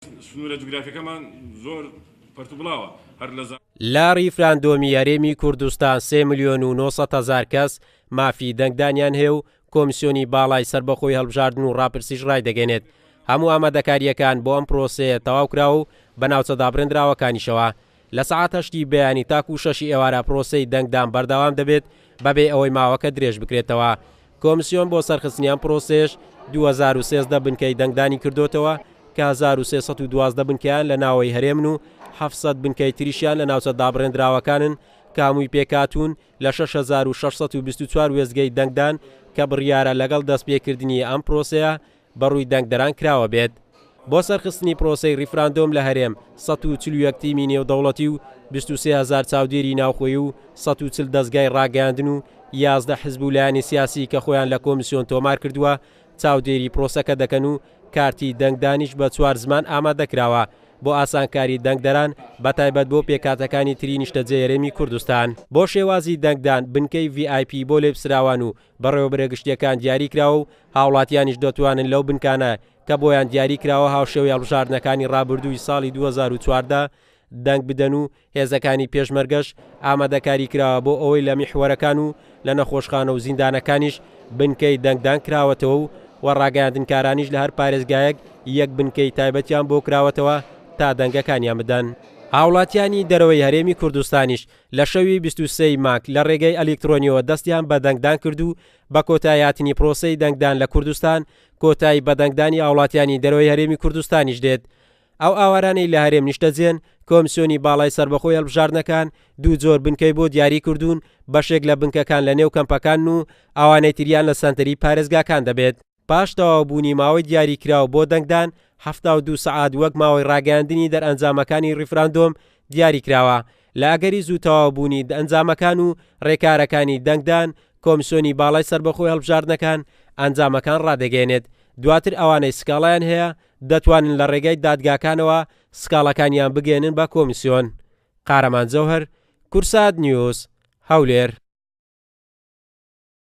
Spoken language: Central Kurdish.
سنوورە جوگرافیەکەمان زۆر پەرت و بڵاوە هەر لە لا ریفراندۆمی هەرێمی کوردستان 3,900,000 کەس مافی دەنگدانیان هەیە و کۆمیسیۆنی باڵای سربەخۆی هەڵبژاردن و ڕاپرسیش ڕای دەگەنێت. هەموو ئامادەکاریەکان بۆ ئەم پرۆسەیە تەواو کراوە و بەناوچە دابڕێنراوەکانیشەوە. لە سەعات 8 بەیانی تاکو 6 ئێوارە پرۆسەی دەنگدان بەردەوام دەبێت بەبێ ئەوەی ماوەکە درێژ بکرێتەوە. کۆمیسیۆن بۆ سەرخستنیان پرۆسەیەش 2013 بنکەی دەنگدانی کردوتەوە کە 1312 بنکەیان لە ناوەی هەرێمن و 700 بنکەی تریشیان لە ناوچە دابڕێنراوەکانن کە هەمووی پێکاتون لە 6624 وێزگەی دەنگدان کە بڕیارە لەگەڵ دەستپێکردنی ئەم پرۆسەیە بەڕووی دەنگدەران کراوە بێت. بۆ سەرخستنی پرۆسەی ریفراندۆم لە هەرێم 141 تیمی نێودەوڵەتی و 23,000 چاودێری ناوخۆیی و 140 دەستگای ڕاگەاندن و 11 حزب و لایەنی سیاسی کە خۆیان لە کۆمیسیۆن تۆمار کردووە چاودێری پرۆسەکە دەکەن و کارتی دەنگدانیش بە 4 زمان ئامادەکراوە بۆ ئاسانکاری دەنگدەران بەتایبەت بۆ پێکاتەکانی تری نیشتەجێ هەرێمی کوردستان. بۆ شێوازی دەنگدان بنکەی VIP بۆ لێپسراوان و بەڕێوەبەرە گشتیەکان دیاری کراوە و هاوڵاتیانیش دەتوانن لەو بنکانە کە بۆیان دیاری کراوە هاوشێوەی هەڵبژاردنەکانی ڕابردووی ساڵی 2014 دەنگ بدەن و هێزەکانی پێشمەرگەش ئامادەکاری کراوە بۆ ئەوەی لە میحوەرەکان و لە نەخۆشخانە و زیندانەکانیش بنکەی دەنگدان کراوەتەوە و وەڕاگەاندنکارانیش لە هەر پارێزگایەک یەک بنکەی تایبەتیان بۆ کراوەتەوە تا دەنگەکانیان بدەن. هاوڵاتیانی دەرەوەی هەرێمی کوردستانیش لە شەوی 23 مانگ لە ڕێگەی ئەلکترۆنیەوە دەستیان بە دەنگدان کرد و بە کۆتاییاتنی پرۆسەی دەنگدان لە کوردستان کۆتایی بە دەنگدانی هاوڵاتیانی دەرەوەی هەرێمی کوردستانیش دێت. ئەو ئاوارانەی لە هەرێم نیشتەجێن کۆمیسیۆنی باڵای سربەخۆی هەڵبژاردنەکان دوو جۆر بنکەی بۆ دیاری کردوون بەشێک لە بنکەکان لە نێو کەمپەکان و ئەوانەی تریان لە سەنتەری پارێزگاکان دەبێت. پاش تەواوبوونی ماوەی دیاریکراو بۆ دەنگدان 72 سەعات وەک ماوەی ڕاگەاندنی دەرئەنجامەکانی ریفراندۆم دیاری کراوە. لە ئەگەری زوو تەواوبوونی ئەنجامەکان و ڕێکارەکانی دەنگدان کۆمیسیۆنی باڵای سربەخۆی هەڵبژاردنەکان ئەنجامەکان ڕادەگەێنێت. دواتر ئەوانەی سکاڵایان هەیە دەتوانن لە ڕێگەی دادگاکانەوە سکاڵەکانیان بگێنن بە کۆمیسیۆن. قارەمان جەوهەر، کورسات نیوز، هەولێر.